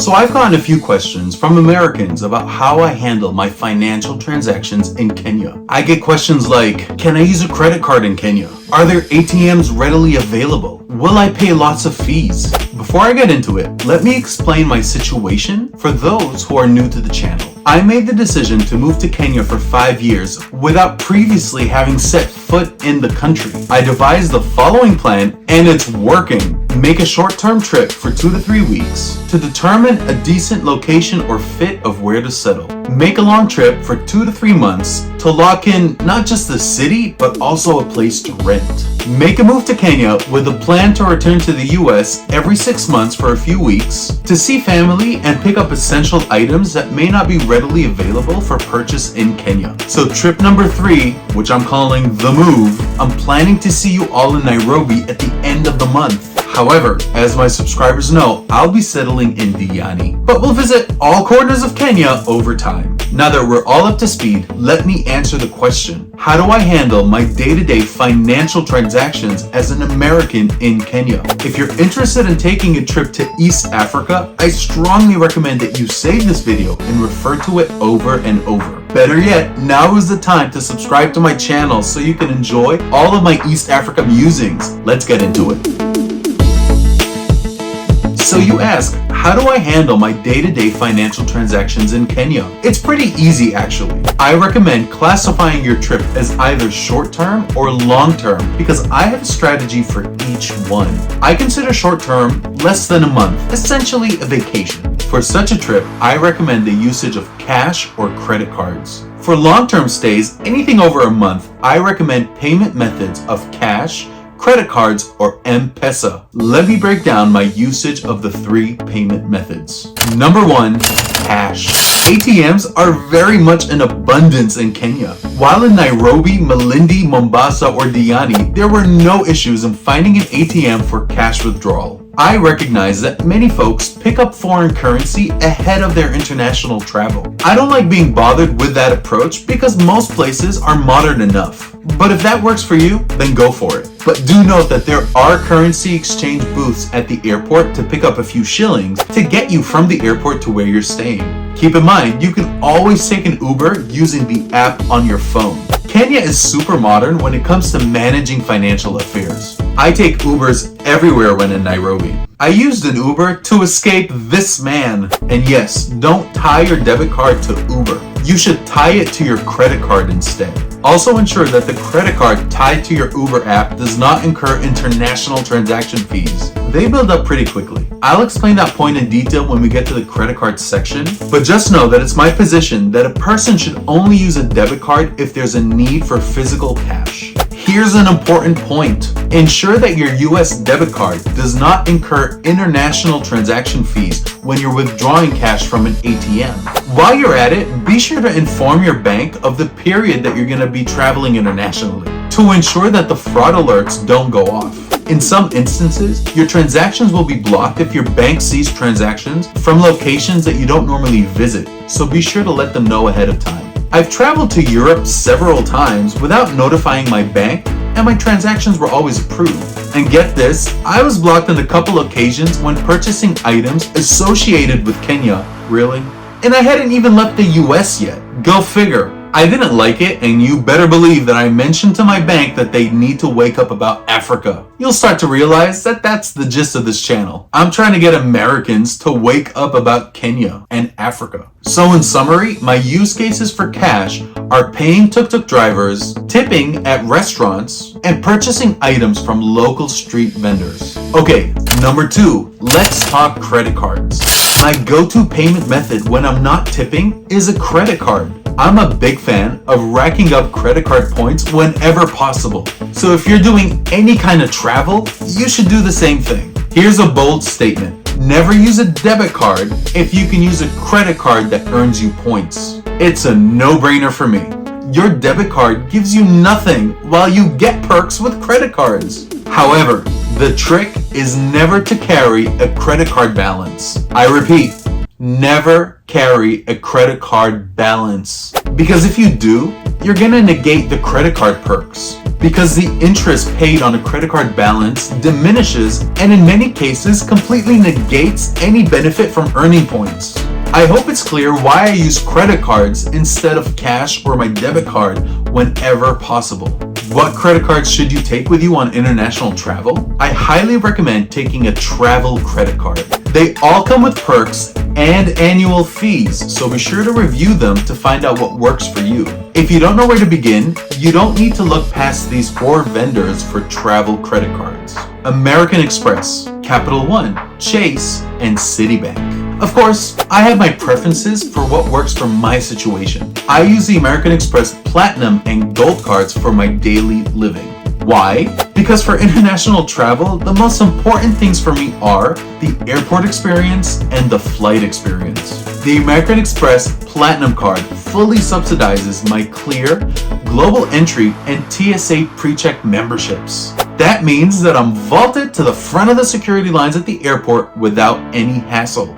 So I've gotten a few questions from Americans about how I handle my financial transactions in Kenya. I get questions like, can I use a credit card in Kenya? Are there ATMs readily available? Will I pay lots of fees? Before I get into it, let me explain my situation for those who are new to the channel. I made the decision to move to Kenya for 5 years without previously having set foot in the country. I devised the following plan and it's working. Make a short-term trip for 2 to 3 weeks to determine a decent location or fit of where to settle. Make a long trip for 2 to 3 months to lock in not just the city, but also a place to rent. Make a move to Kenya with a plan to return to the US every 6 months for a few weeks to see family and pick up essential items that may not be readily available for purchase in Kenya. So trip number 3, which I'm calling the move, I'm planning to see you all in Nairobi at the end of the month. However, as my subscribers know, I'll be settling in Diani, but we'll visit all corners of Kenya over time. Now that we're all up to speed, let me answer the question. How do I handle my day-to-day financial transactions as an American in Kenya? If you're interested in taking a trip to East Africa, I strongly recommend that you save this video and refer to it over and over. Better yet, now is the time to subscribe to my channel so you can enjoy all of my East Africa musings. Let's get into it. So you ask, how do I handle my day-to-day financial transactions in Kenya? It's pretty easy actually. I recommend classifying your trip as either short-term or long-term because I have a strategy for each one. I consider short-term less than a month, essentially a vacation. For such a trip, I recommend the usage of cash or credit cards. For long-term stays, anything over a month, I recommend payment methods of cash, credit cards, or M-PESA. Let me break down my usage of the 3 payment methods. Number 1, cash. ATMs are very much in abundance in Kenya. While in Nairobi, Malindi, Mombasa, or Diani, there were no issues in finding an ATM for cash withdrawal. I recognize that many folks pick up foreign currency ahead of their international travel. I don't like being bothered with that approach because most places are modern enough. But if that works for you, then go for it. But do note that there are currency exchange booths at the airport to pick up a few shillings to get you from the airport to where you're staying. Keep in mind, you can always take an Uber using the app on your phone. Kenya is super modern when it comes to managing financial affairs. I take Ubers everywhere when in Nairobi. I used an Uber to escape this man. And yes, don't tie your debit card to Uber. You should tie it to your credit card instead. Also ensure that the credit card tied to your Uber app does not incur international transaction fees. They build up pretty quickly. I'll explain that point in detail when we get to the credit card section, but just know that it's my position that a person should only use a debit card if there's a need for physical cash. Here's an important point. Ensure that your US debit card does not incur international transaction fees when you're withdrawing cash from an ATM. While you're at it, be sure to inform your bank of the period that you're going to be traveling internationally to ensure that the fraud alerts don't go off. In some instances, your transactions will be blocked if your bank sees transactions from locations that you don't normally visit, so be sure to let them know ahead of time. I've traveled to Europe several times without notifying my bank, and my transactions were always approved. And get this, I was blocked on a couple occasions when purchasing items associated with Kenya. Really? And I hadn't even left the US yet. Go figure. I didn't like it, and you better believe that I mentioned to my bank that they need to wake up about Africa. You'll start to realize that that's the gist of this channel. I'm trying to get Americans to wake up about Kenya and Africa. So in summary, my use cases for cash are paying tuk-tuk drivers, tipping at restaurants, and purchasing items from local street vendors. Okay, number 2, let's talk credit cards. My go-to payment method when I'm not tipping is a credit card. I'm a big fan of racking up credit card points whenever possible. So if you're doing any kind of travel, you should do the same thing. Here's a bold statement. Never use a debit card if you can use a credit card that earns you points. It's a no-brainer for me. Your debit card gives you nothing while you get perks with credit cards. However, the trick is never to carry a credit card balance. I repeat, never carry a credit card balance. Because if you do, you're gonna negate the credit card perks. because the interest paid on a credit card balance diminishes and in many cases completely negates any benefit from earning points. I hope it's clear why I use credit cards instead of cash or my debit card whenever possible. What credit cards should you take with you on international travel? I highly recommend taking a travel credit card. They all come with perks and annual fees, so be sure to review them to find out what works for you. If you don't know where to begin, you don't need to look past these 4 vendors for travel credit cards: American Express, Capital One, Chase, and Citibank. Of course, I have my preferences for what works for my situation. I use the American Express Platinum and Gold cards for my daily living. Why? Because for international travel, the most important things for me are the airport experience and the flight experience. The American Express Platinum card fully subsidizes my Clear, Global Entry, and TSA PreCheck memberships. That means that I'm vaulted to the front of the security lines at the airport without any hassle.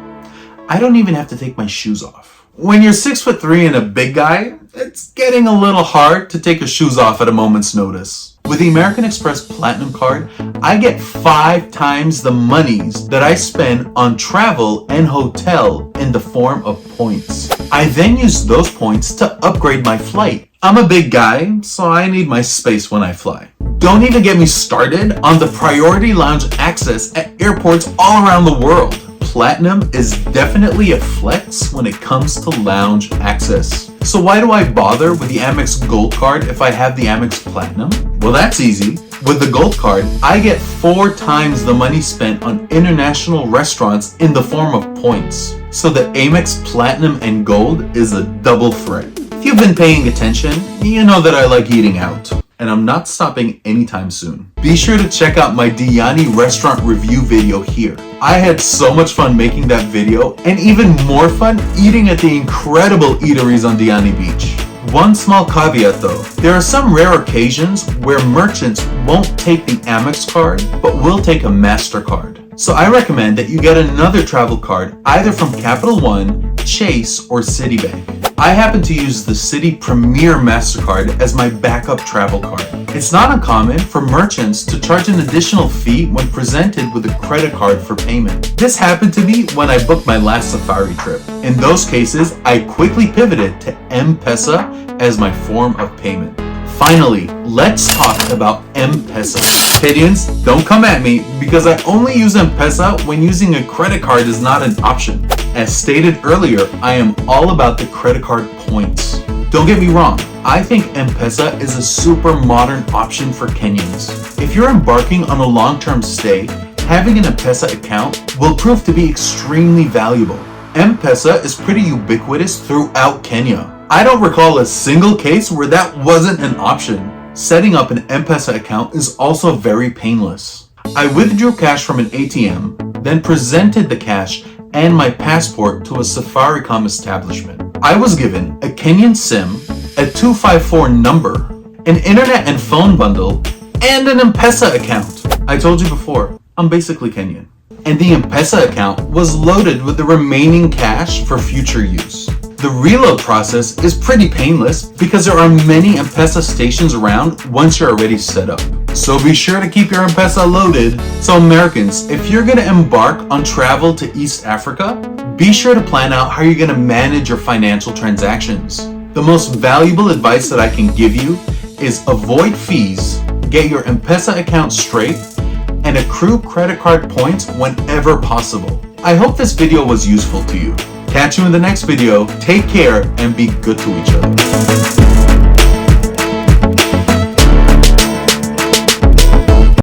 I don't even have to take my shoes off. When you're 6'3" and a big guy, it's getting a little hard to take your shoes off at a moment's notice. With the American Express Platinum card, I get 5 times the monies that I spend on travel and hotel in the form of points. I then use those points to upgrade my flight. I'm a big guy, so I need my space when I fly. Don't even get me started on the priority lounge access at airports all around the world. Platinum is definitely a flex when it comes to lounge access. So why do I bother with the Amex Gold card if I have the Amex Platinum? Well, that's easy. With the Gold card, I get 4 times the money spent on international restaurants in the form of points. So the Amex Platinum and Gold is a double threat. If you've been paying attention, you know that I like eating out, and I'm not stopping anytime soon. Be sure to check out my Diani restaurant review video here. I had so much fun making that video, and even more fun eating at the incredible eateries on Diani Beach. One small caveat though, there are some rare occasions where merchants won't take the Amex card, but will take a MasterCard. So I recommend that you get another travel card either from Capital One, Chase, or Citibank. I happen to use the Citi Premier MasterCard as my backup travel card. It's not uncommon for merchants to charge an additional fee when presented with a credit card for payment. This happened to me when I booked my last safari trip. In those cases, I quickly pivoted to M-PESA as my form of payment. Finally, let's talk about M-PESA. Kenyans, don't come at me because I only use M-PESA when using a credit card is not an option. As stated earlier, I am all about the credit card points. Don't get me wrong, I think M-PESA is a super modern option for Kenyans. If you're embarking on a long-term stay, having an M-PESA account will prove to be extremely valuable. M-PESA is pretty ubiquitous throughout Kenya. I don't recall a single case where that wasn't an option. Setting up an M-PESA account is also very painless. I withdrew cash from an ATM, then presented the cash and my passport to a Safaricom establishment. I was given a Kenyan SIM, a 254 number, an internet and phone bundle, and an M-PESA account. I told you before, I'm basically Kenyan. And the M-PESA account was loaded with the remaining cash for future use. The reload process is pretty painless because there are many M-PESA stations around once you're already set up. So be sure to keep your M-PESA loaded. So Americans, if you're going to embark on travel to East Africa, be sure to plan out how you're going to manage your financial transactions. The most valuable advice that I can give you is avoid fees, get your M-PESA account straight, and accrue credit card points whenever possible. I hope this video was useful to you. Catch you in the next video. Take care and be good to each other.